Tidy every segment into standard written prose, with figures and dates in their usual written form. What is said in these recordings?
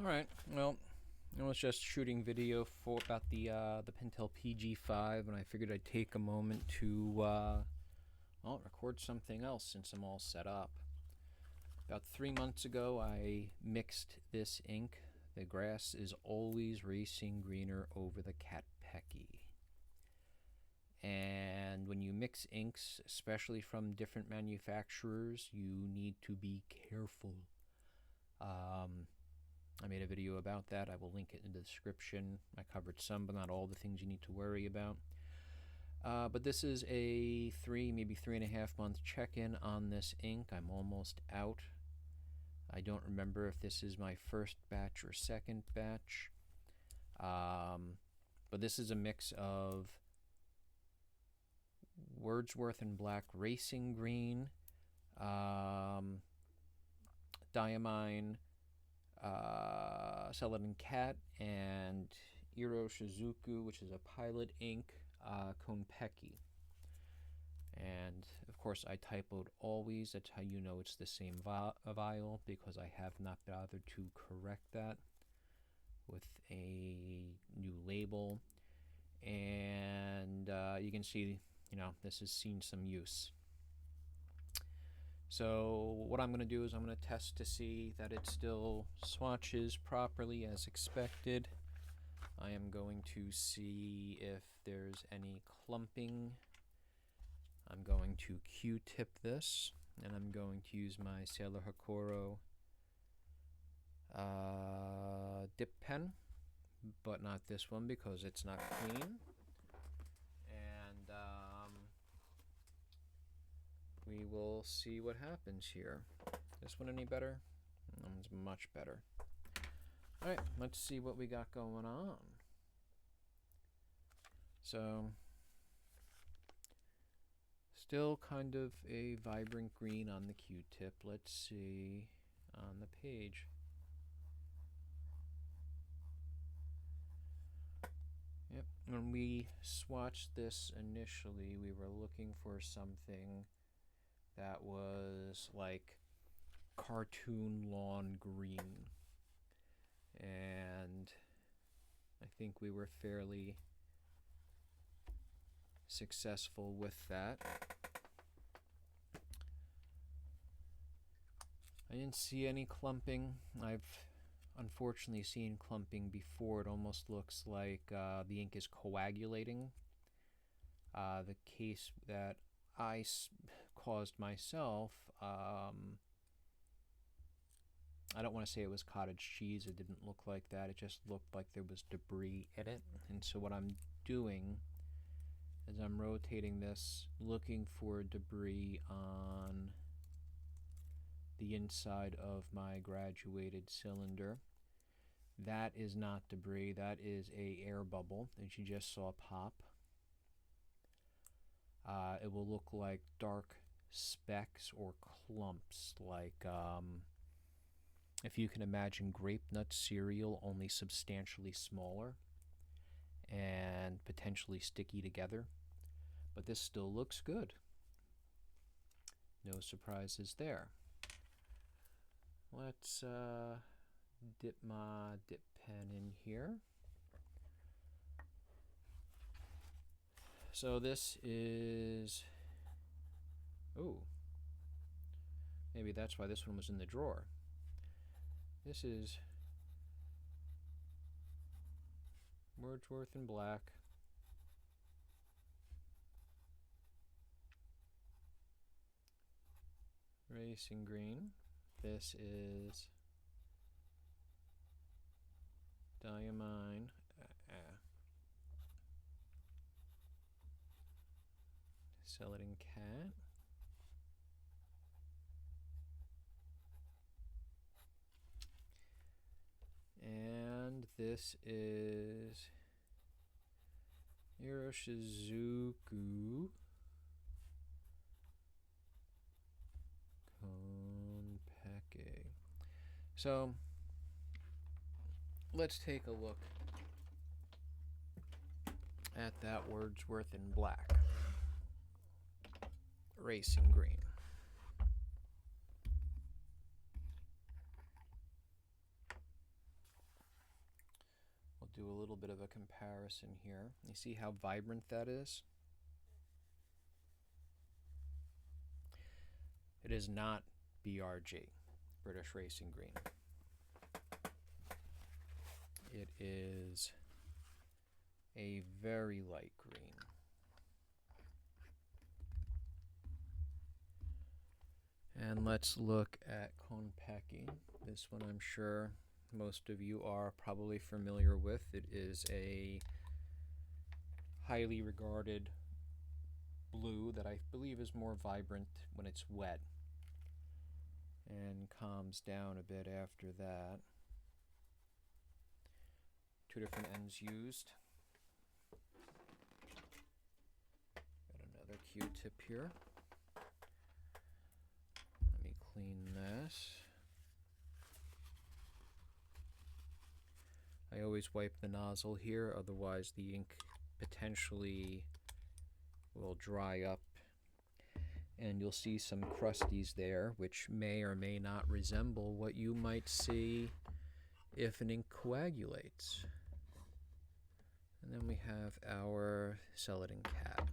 All right. Well, I was just shooting video for about the Pentel PG5, and I figured I'd take a moment to record something else since I'm all set up. About 3 months ago, I mixed this ink. The grass is always racing greener over the Cat-peki. And when you mix inks, especially from different manufacturers, you need to be careful. I made a video about that. I will link it in the description. I covered some, but not all the things you need to worry about. But this is a maybe 3.5 month check-in on this ink. I'm almost out. I don't remember if this is my first batch or second batch. But this is a mix of Wordsworth and Black Racing Green, Diamine Celadon Cat, and Iroshizuku, which is a pilot ink, Kon-peki. And of course I typoed always. That's how you know it's the same vial, because I have not bothered to correct that with a new label. And you can see, this has seen some use. So what I'm going to do is I'm going to test to see that it still swatches properly as expected. I am going to see if there's any clumping. I'm going to Q-tip this, and I'm going to use my Sailor Hocoro dip pen, but not this one because it's not clean. And we will see what happens here. This one any better? That one's much better. Alright, let's see what we got going on. So, still kind of a vibrant green on the Q-tip. Let's see on the page. Yep, when we swatched this initially, we were looking for something that was like cartoon lawn green. And I think we were fairly successful with that. I didn't see any clumping. I've unfortunately seen clumping before. It almost looks like the ink is coagulating. The case that I caused myself, I don't want to say it was cottage cheese. It didn't look like that. It just looked like there was debris in it. And so what I'm doing is I'm rotating this, looking for debris on the inside of my graduated cylinder. That is not debris. That is a air bubble that you just saw pop. It will look like dark specks or clumps, like if you can imagine grape nut cereal, only substantially smaller and potentially sticky together. But this still looks good. No surprises there. Let's dip my dip pen in here. So this is, maybe that's why this one was in the drawer. This is Wordsworth in Black. Racing Green. This is Diamine Celadon Cat. And this is Iroshizuku Kon-peki. So let's take a look at that Wordsworth in Black Racing Green. bit of a comparison here. You see how vibrant that is? It is not BRG, British Racing Green. It is a very light green. And let's look at Kon-peki. This one I'm sure most of you are probably familiar with. It is a highly regarded blue that I believe is more vibrant when it's wet and calms down a bit after that. Two different ends used. Got another Q-tip here. Let me clean this. I always wipe the nozzle here, otherwise the ink potentially will dry up and you'll see some crusties there, which may or may not resemble what you might see if an ink coagulates. And then we have our Celadon Cat.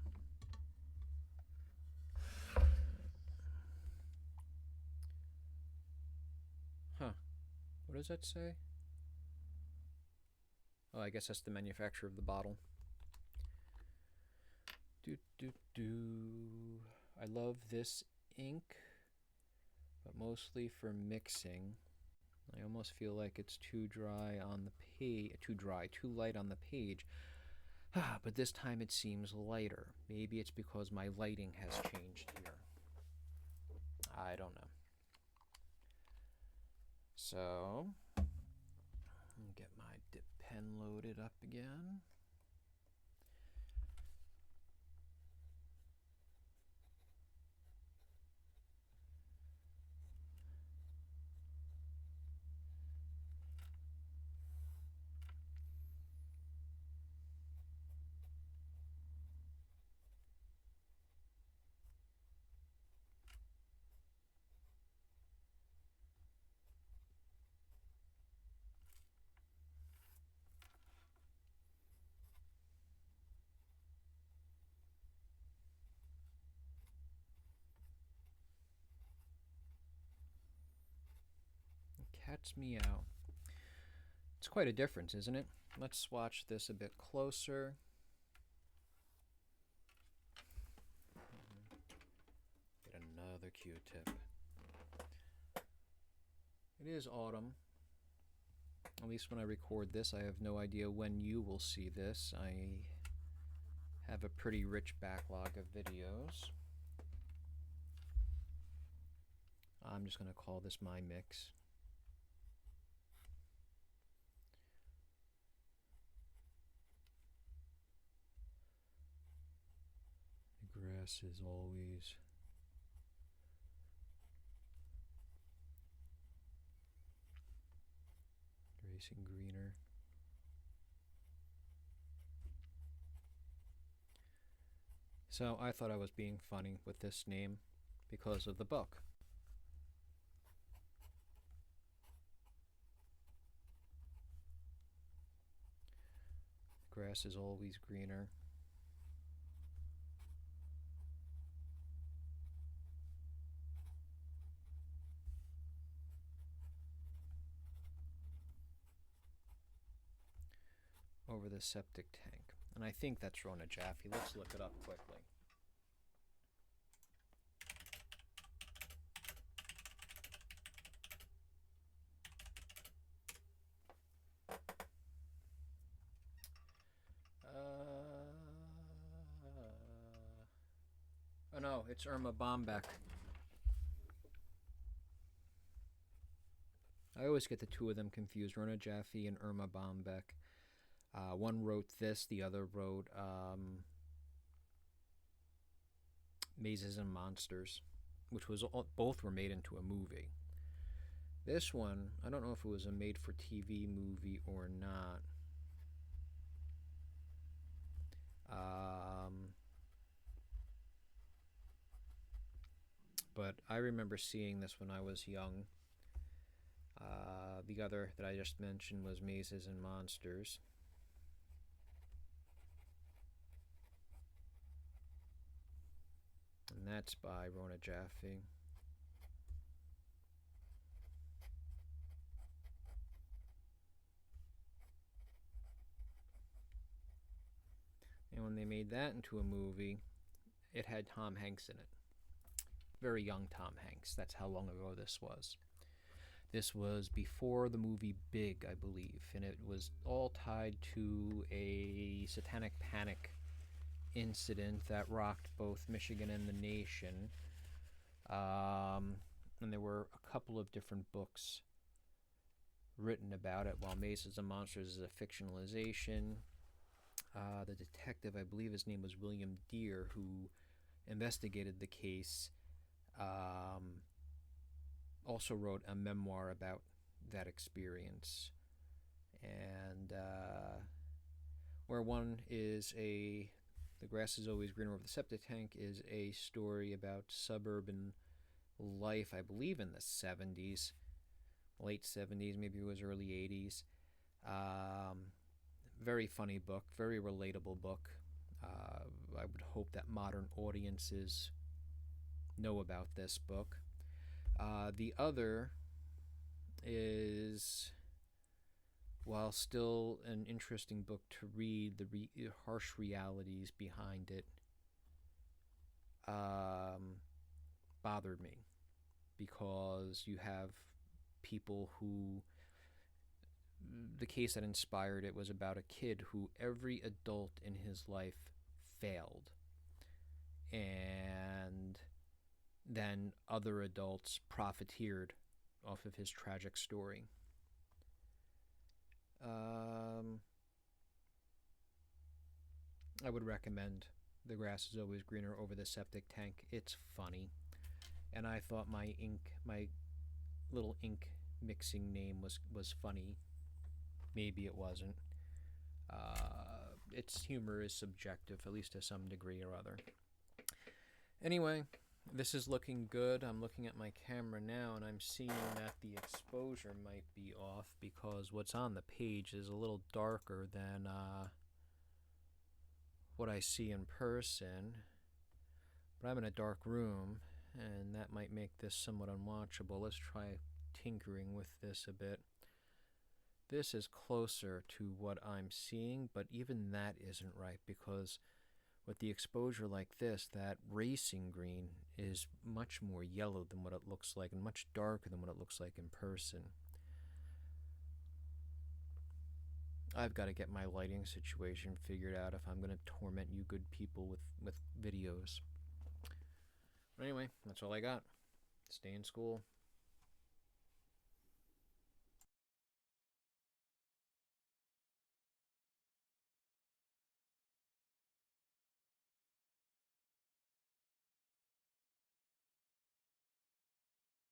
Huh. What does that say? Oh, I guess that's the manufacturer of the bottle. I love this ink, but mostly for mixing. I almost feel like it's too dry on the page, too light on the page. But this time it seems lighter. Maybe it's because my lighting has changed here. I don't know. So, get my dip pen loaded up again. Cat's meow. It's quite a difference, isn't it? Let's swatch this a bit closer. Get another Q-tip. It is autumn. At least when I record this, I have no idea when you will see this. I have a pretty rich backlog of videos. I'm just going to call this my mix. The grass is always racing greener. So I thought I was being funny with this name because of the book. Grass is always greener. Over the septic tank. And I think that's Rona Jaffe. Let's look it up quickly. Oh no, it's Irma Bombeck. I always get the two of them confused, Rona Jaffe and Irma Bombeck. One wrote this, the other wrote Mazes and Monsters, which was both were made into a movie. This one, I don't know if it was a made-for-TV movie or not. But I remember seeing this when I was young. The other that I just mentioned was Mazes and Monsters. that's by Rona Jaffe. And when they made that into a movie, it had Tom Hanks in it. Very young Tom Hanks. That's how long ago this was. This was before the movie Big, I believe, and it was all tied to a satanic panic incident that rocked both Michigan and the nation. And there were a couple of different books written about it, while Mazes and Monsters is a fictionalization. The detective, I believe his name was William Deere, who investigated the case, also wrote a memoir about that experience. And where one is The Grass is Always Greener Over the Septic Tank is a story about suburban life, I believe in the 70s, late 70s, maybe it was early 80s. Very funny book, very relatable book. I would hope that modern audiences know about this book. The other is, while still an interesting book to read, the harsh realities behind it bothered me, because you have people who, the case that inspired it was about a kid who every adult in his life failed, and then other adults profiteered off of his tragic story. I would recommend The Grass is Always Greener Over the Septic Tank. It's funny, and I thought my little ink mixing name was funny. Maybe it wasn't. Its humor is subjective, at least to some degree or other. Anyway, this is looking good. I'm looking at my camera now, and I'm seeing that the exposure might be off, because what's on the page is a little darker than what I see in person. But I'm in a dark room, and that might make this somewhat unwatchable. Let's try tinkering with this a bit. This is closer to what I'm seeing, but even that isn't right, because with the exposure like this, that racing green is much more yellow than what it looks like, and much darker than what it looks like in person. I've got to get my lighting situation figured out if I'm going to torment you good people with videos. But anyway, that's all I got. Stay in school.